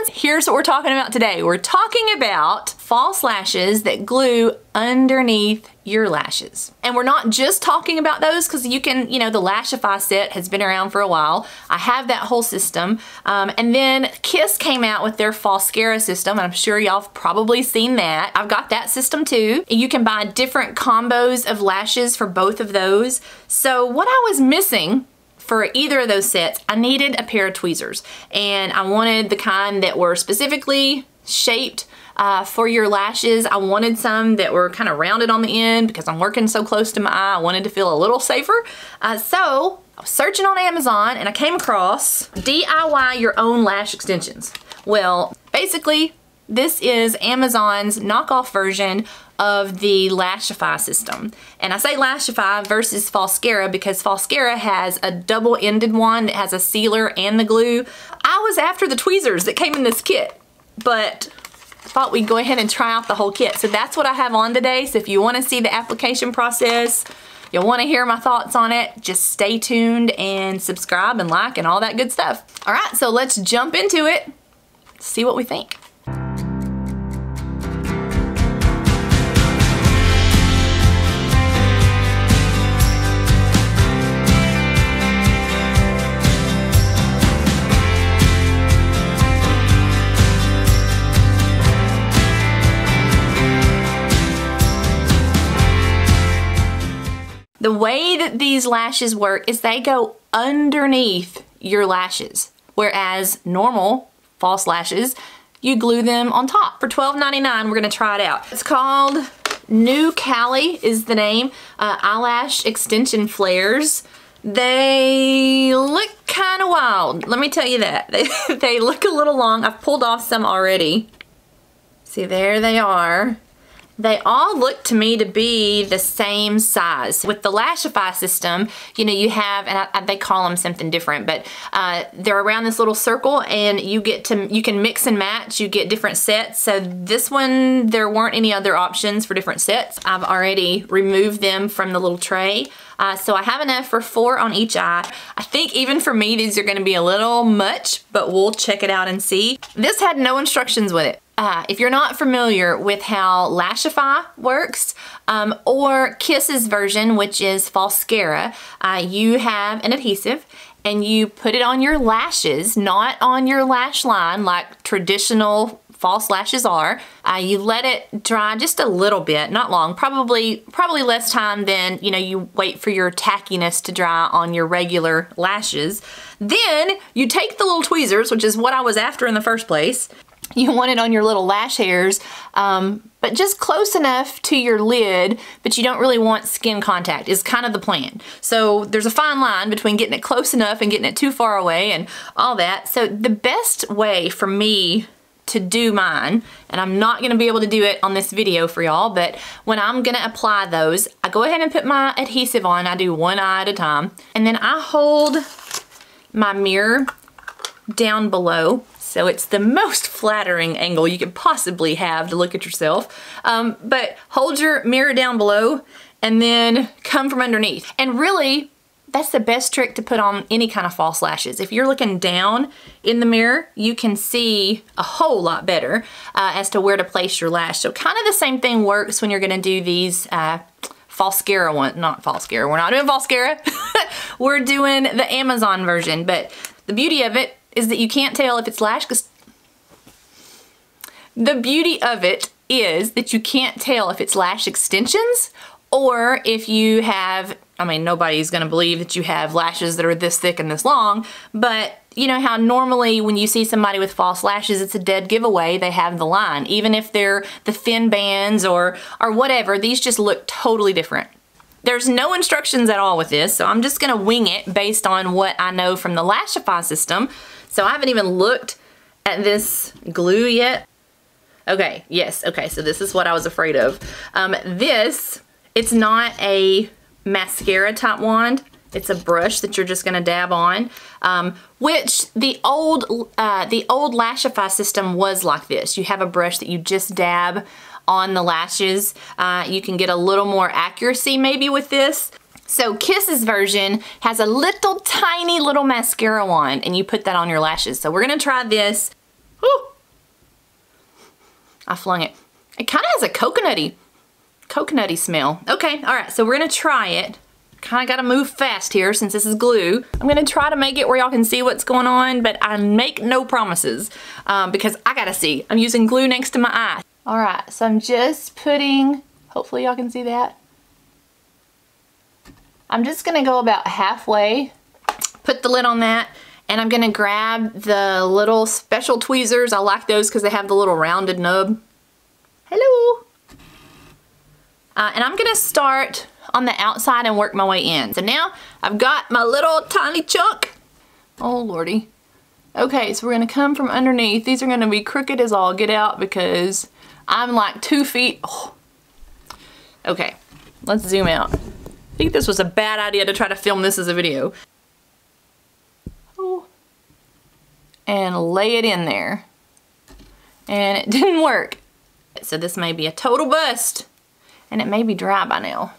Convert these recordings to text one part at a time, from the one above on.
Amazons, here's what we're talking about today. We're talking about false lashes that glue underneath your lashes. And we're not just talking about those because you can, you know, the LASHIFY set has been around for a while. I have that whole system. And then Kiss came out with their Falscara system. And I'm sure y'all have probably seen that. I've got that system too. You can buy different combos of lashes for both of those. So what I was missing for either of those sets, I needed a pair of tweezers. And I wanted the kind that were specifically shaped for your lashes. I wanted some that were kind of rounded on the end because I'm working so close to my eye. I wanted to feel a little safer. So I was searching on Amazon and I came across DIY your own lash extensions. Well, basically, this is Amazon's knockoff version of the LASHIFY system. And I say LASHIFY versus Falscara because Falscara has a double-ended one that has a sealer and the glue. I was after the tweezers that came in this kit, but thought we'd go ahead and try out the whole kit. So that's what I have on today. So if you want to see the application process, you'll want to hear my thoughts on it, just stay tuned and subscribe and like and all that good stuff. All right, so let's jump into it, see what we think. The way that these lashes work is they go underneath your lashes, whereas normal false lashes, you glue them on top. For $12.99, we're gonna try it out. It's called New Cali is the name, eyelash extension flares. They look kind of wild, let me tell you that. They look a little long. I've pulled off some already. See, there they are. They all look to me to be the same size. With the LASHIFY system, you know, you have, and they call them something different, but they're around this little circle and you can mix and match, you get different sets. So this one, there weren't any other options for different sets. I've already removed them from the little tray. So I have enough for 4 on each eye. I think even for me, these are gonna be a little much, but we'll check it out and see. This had no instructions with it. If you're not familiar with how LASHIFY works, or Kiss's version, which is Falscara, you have an adhesive and you put it on your lashes, not on your lash line like traditional false lashes are. You let it dry just a little bit, not long, probably less time than, you know, you wait for your tackiness to dry on your regular lashes. Then you take the little tweezers, which is what I was after in the first place. You want it on your little lash hairs, but just close enough to your lid, but you don't really want skin contact is kind of the plan. So there's a fine line between getting it close enough and getting it too far away and all that. So the best way for me to do mine, and I'm not gonna be able to do it on this video for y'all, but when I'm gonna apply those, I go ahead and put my adhesive on. I do one eye at a time, and then I hold my mirror down below. So it's the most flattering angle you could possibly have to look at yourself. But hold your mirror down below and then come from underneath. And really, that's the best trick to put on any kind of false lashes. If you're looking down in the mirror, you can see a whole lot better as to where to place your lash. So kind of the same thing works when you're gonna do these Falscara one, not Falscara, we're not doing Falscara. We're doing the Amazon version, but the beauty of it is that you can't tell if it's lash, the beauty of it is that you can't tell if it's lash extensions or if you have, I mean, nobody's gonna believe that you have lashes that are this thick and this long, but you know how normally when you see somebody with false lashes, it's a dead giveaway, they have the line. Even if they're the thin bands or whatever, these just look totally different. There's no instructions at all with this, so I'm just gonna wing it based on what I know from the LASHIFY system. So I haven't even looked at this glue yet. Okay, yes, okay, so this is what I was afraid of. It's not a mascara type wand. It's a brush that you're just gonna dab on, which the old LASHIFY system was like this. You have a brush that you just dab on the lashes. You can get a little more accuracy maybe with this. So Kiss's version has a little tiny little mascara wand and you put that on your lashes. So we're gonna try this. Whew. I flung it. It kind of has a coconutty smell. Okay, all right, so we're gonna try it. Kind of gotta move fast here since this is glue. I'm gonna try to make it where y'all can see what's going on, but I make no promises because I gotta see. I'm using glue next to my eye. All right, so I'm just putting, hopefully y'all can see that. I'm just gonna go about halfway, put the lid on that, and I'm gonna grab the little special tweezers. I like those because they have the little rounded nub. Hello. And I'm gonna start on the outside and work my way in. So now I've got my little tiny chunk. Oh lordy. Okay, so we're gonna come from underneath. These are gonna be crooked as all get out because I'm like 2 feet. Oh. Okay, let's zoom out. I think this was a bad idea to try to film this as a video. Oh. And lay it in there. And it didn't work. So this may be a total bust. And it may be dry by now.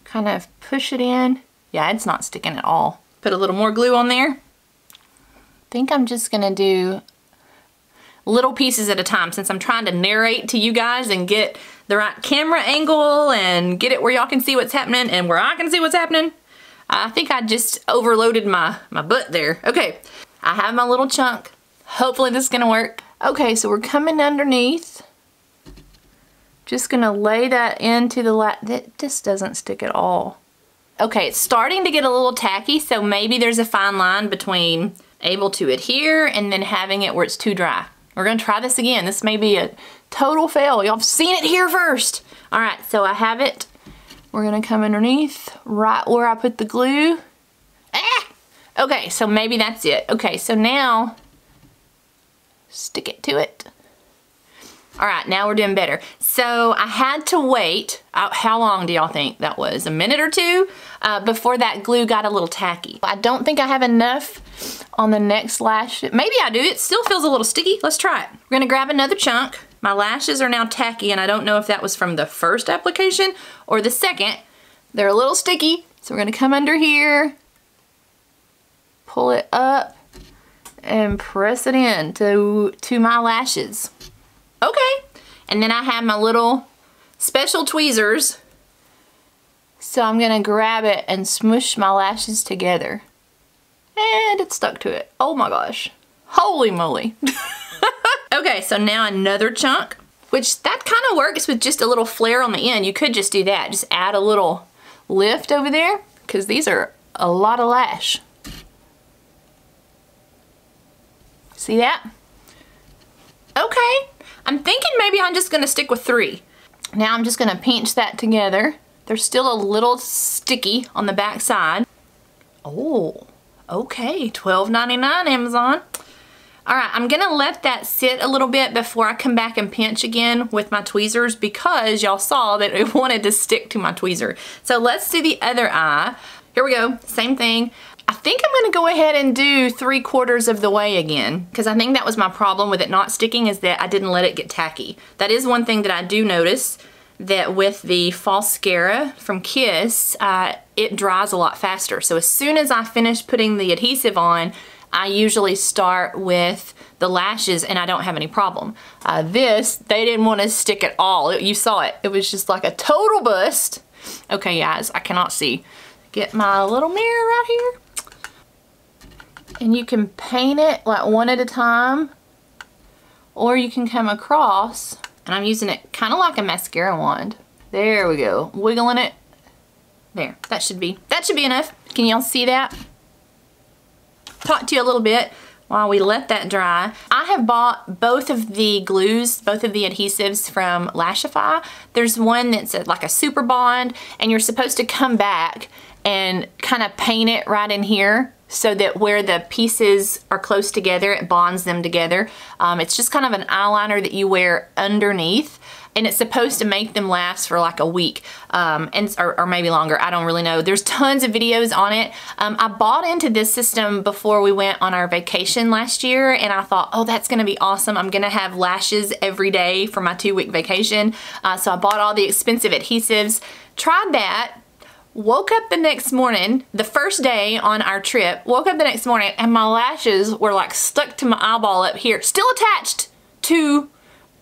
Kind of push it in. Yeah, it's not sticking at all. Put a little more glue on there. I think I'm just gonna do little pieces at a time since I'm trying to narrate to you guys and get the right camera angle and get it where y'all can see what's happening and where I can see what's happening. I think I just overloaded my butt there. Okay, I have my little chunk. Hopefully this is gonna work. Okay, so we're coming underneath. Just gonna lay that into the that just doesn't stick at all. Okay, it's starting to get a little tacky, so maybe there's a fine line between able to adhere and then having it where it's too dry. We're gonna try this again. This may be a total fail. Y'all have seen it here first. All right, so I have it. We're gonna come underneath right where I put the glue. Ah! Okay, so maybe that's it. Okay, so now stick it to it. All right, now we're doing better. So I had to wait, how long do y'all think that was? A minute or two before that glue got a little tacky. I don't think I have enough on the next lash. Maybe I do, it still feels a little sticky. Let's try it. We're gonna grab another chunk. My lashes are now tacky and I don't know if that was from the first application or the second. They're a little sticky. So we're gonna come under here, pull it up and press it in to my lashes. Okay, and then I have my little special tweezers. So I'm gonna grab it and smush my lashes together. And it stuck to it. Oh my gosh. Holy moly. Okay, so now another chunk, which that kind of works with just a little flare on the end. You could just do that. Just add a little lift over there because these are a lot of lash. See that? Okay. I'm thinking maybe I'm just gonna stick with 3. Now I'm just gonna pinch that together. They're still a little sticky on the back side. Oh, okay, $12.99 Amazon. All right, I'm gonna let that sit a little bit before I come back and pinch again with my tweezers because y'all saw that it wanted to stick to my tweezer. So let's do the other eye. Here we go, same thing. I think I'm gonna go ahead and do 3/4 of the way again because I think that was my problem with it not sticking is that I didn't let it get tacky. That is one thing that I do notice, that with the false mascara from Kiss, it dries a lot faster. So as soon as I finish putting the adhesive on, I usually start with the lashes and I don't have any problem. This, they didn't want to stick at all. You saw it. It was just like a total bust. Okay guys, I cannot see. Get my little mirror right here. And you can paint it like one at a time, or you can come across, and I'm using it kind of like a mascara wand. There we go, wiggling it. There, that should be enough. Can y'all see that? Talk to you a little bit while we let that dry. I have bought both of the glues, both of the adhesives from LASHIFY. There's one that's like a super bond, and you're supposed to come back and kind of paint it right in here so that where the pieces are close together, it bonds them together. It's just kind of an eyeliner that you wear underneath, and it's supposed to make them last for like a week or maybe longer. I don't really know. There's tons of videos on it. I bought into this system before we went on our vacation last year, and I thought, oh, that's gonna be awesome. I'm gonna have lashes every day for my 2-week vacation. So I bought all the expensive adhesives, tried that, woke up the next morning, the first day on our trip, woke up the next morning and my lashes were like stuck to my eyeball up here, still attached to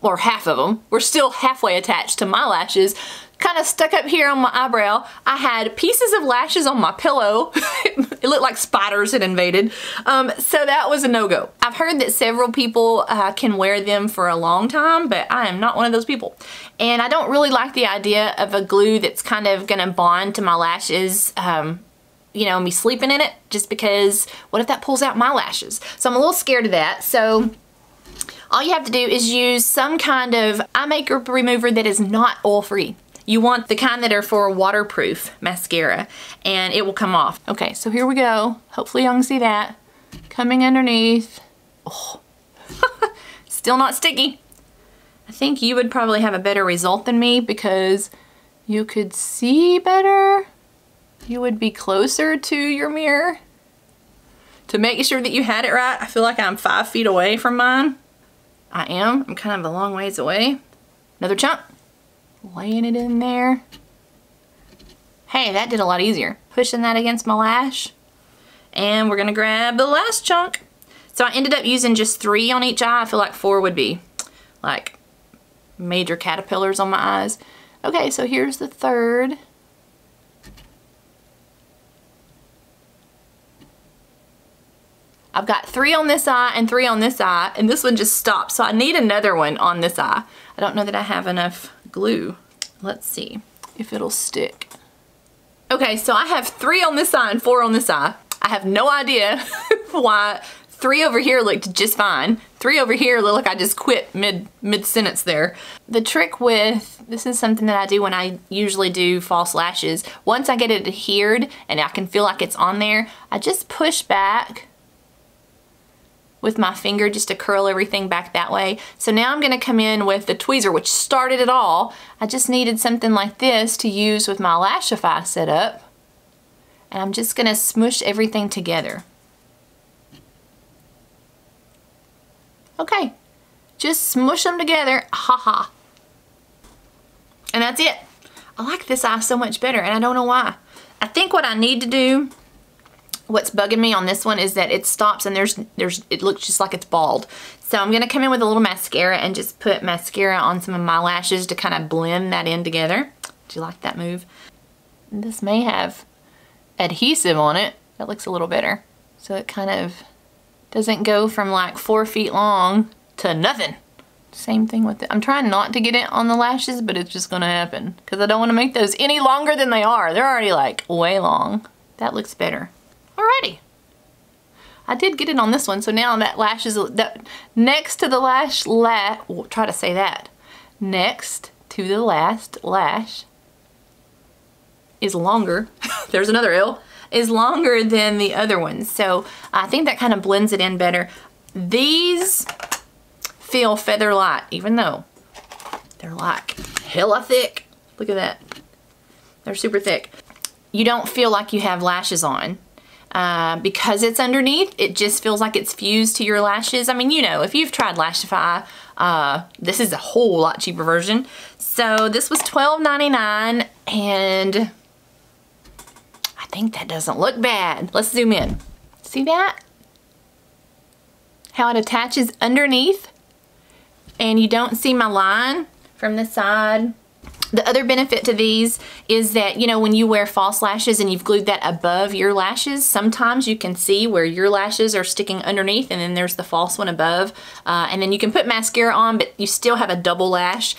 or half of them, were still halfway attached to my lashes, kind of stuck up here on my eyebrow. I had pieces of lashes on my pillow. It looked like spiders had invaded. So that was a no-go. I've heard that several people can wear them for a long time, but I am not one of those people. And I don't really like the idea of a glue that's kind of gonna bond to my lashes, you know, me sleeping in it, just because what if that pulls out my lashes? So I'm a little scared of that. So all you have to do is use some kind of eye makeup remover that is not oil-free. You want the kind that are for waterproof mascara, and it will come off. Okay, so here we go. Hopefully y'all can see that. Coming underneath. Oh. Still not sticky. I think you would probably have a better result than me because you could see better. You would be closer to your mirror to make sure that you had it right. I feel like I'm 5 feet away from mine. I am. I'm kind of a long ways away. Another chunk. Laying it in there. Hey, that did a lot easier. Pushing that against my lash. And we're gonna grab the last chunk. So I ended up using just 3 on each eye. I feel like 4 would be like major caterpillars on my eyes. Okay, so here's the third. I've got 3 on this eye and 3 on this eye, and this one just stopped. So I need another one on this eye. I don't know that I have enough glue. Let's see if it'll stick. Okay, so I have 3 on this eye and 4 on this eye. I have no idea why 3 over here looked just fine. 3 over here looked like I just quit mid-sentence there. The trick with, this is something that I do when I usually do false lashes. Once I get it adhered and I can feel like it's on there, I just push back with my finger just to curl everything back that way. So now I'm gonna come in with the tweezer, which started it all. I just needed something like this to use with my LASHIFY setup. And I'm just gonna smush everything together. Okay, just smush them together, haha. And that's it. I like this eye so much better, and I don't know why. I think what I need to do, what's bugging me on this one is that it stops and it looks just like it's bald. So I'm gonna come in with a little mascara and just put mascara on some of my lashes to kind of blend that in together. Do you like that move? This may have adhesive on it. That looks a little better. So it kind of doesn't go from like 4 feet long to nothing. Same thing with it. I'm trying not to get it on the lashes, but it's just gonna happen because I don't wanna make those any longer than they are. They're already like way long. That looks better. Alrighty. I did get it on this one, so now that lash is next to the lash, try to say that. Next to the last lash is longer. There's another L. Is longer than the other ones. So I think that kind of blends it in better. These feel feather light, even though they're like hella thick. Look at that. They're super thick. You don't feel like you have lashes on. Because it's underneath, it just feels like it's fused to your lashes. I mean, you know, if you've tried LASHIFY, this is a whole lot cheaper version. So this was $12.99, and I think that doesn't look bad. Let's zoom in. See that? How it attaches underneath, and you don't see my line from the side. The other benefit to these is that, you know, when you wear false lashes and you've glued that above your lashes, sometimes you can see where your lashes are sticking underneath and then there's the false one above. And then you can put mascara on, but you still have a double lash.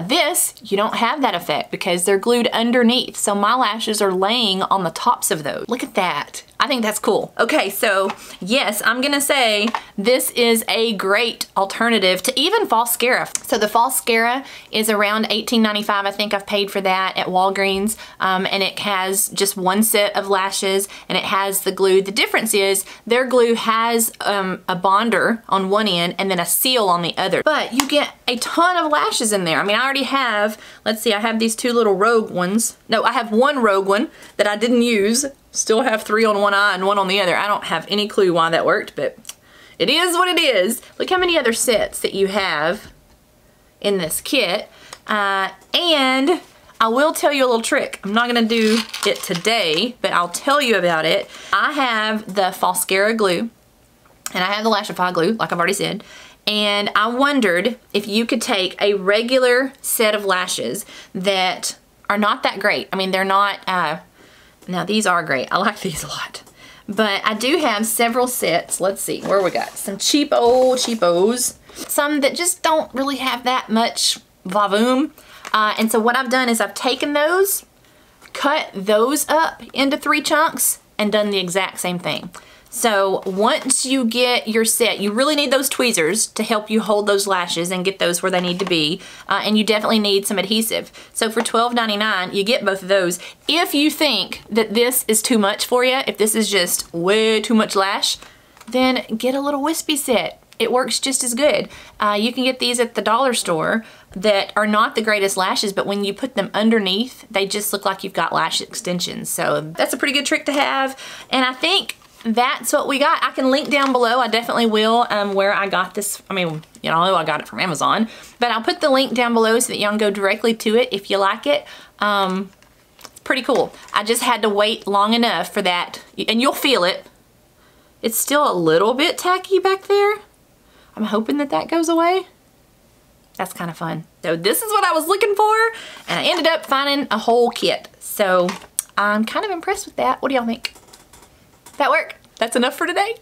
This, you don't have that effect because they're glued underneath. So my lashes are laying on the tops of those. Look at that. I think that's cool. Okay, so yes, I'm gonna say this is a great alternative to even falscara. So the falscara is around $18.95. I think I've paid for that at Walgreens, and it has just one set of lashes and it has the glue. The difference is their glue has a bonder on one end and then a seal on the other, but you get a ton of lashes in there. I mean, I already have, let's see, I have these 2 little rogue ones. No, I have 1 rogue one that I didn't use. Still have 3 on one eye and 1 on the other. I don't have any clue why that worked, but it is what it is. Look how many other sets that you have in this kit. And I will tell you a little trick. I'm not gonna do it today, but I'll tell you about it. I have the falscara glue and I have the LASHIFY glue, like I've already said. And I wondered if you could take a regular set of lashes that are not that great. I mean, they're not, now these are great. I like these a lot. But I do have several sets. Let's see, where we got? Some cheapos. Some that just don't really have that much volume. And so what I've done is I've taken those, cut those up into 3 chunks, and done the exact same thing. So once you get your set, you really need those tweezers to help you hold those lashes and get those where they need to be. And you definitely need some adhesive. So for $12.99, you get both of those. If you think that this is too much for you, if this is just way too much lash, then get a little wispy set. It works just as good. You can get these at the dollar store that are not the greatest lashes, but when you put them underneath, they just look like you've got lash extensions. So that's a pretty good trick to have. And I think that's what we got. I can link down below, I definitely will, where I got this. I mean, you know, I got it from Amazon, but I'll put the link down below so that y'all can go directly to it if you like it. It's pretty cool. I just had to wait long enough for that, and you'll feel it. It's still a little bit tacky back there. I'm hoping that that goes away. That's kind of fun. So this is what I was looking for, and I ended up finding a whole kit. So I'm kind of impressed with that. What do y'all think? That work? That's enough for today?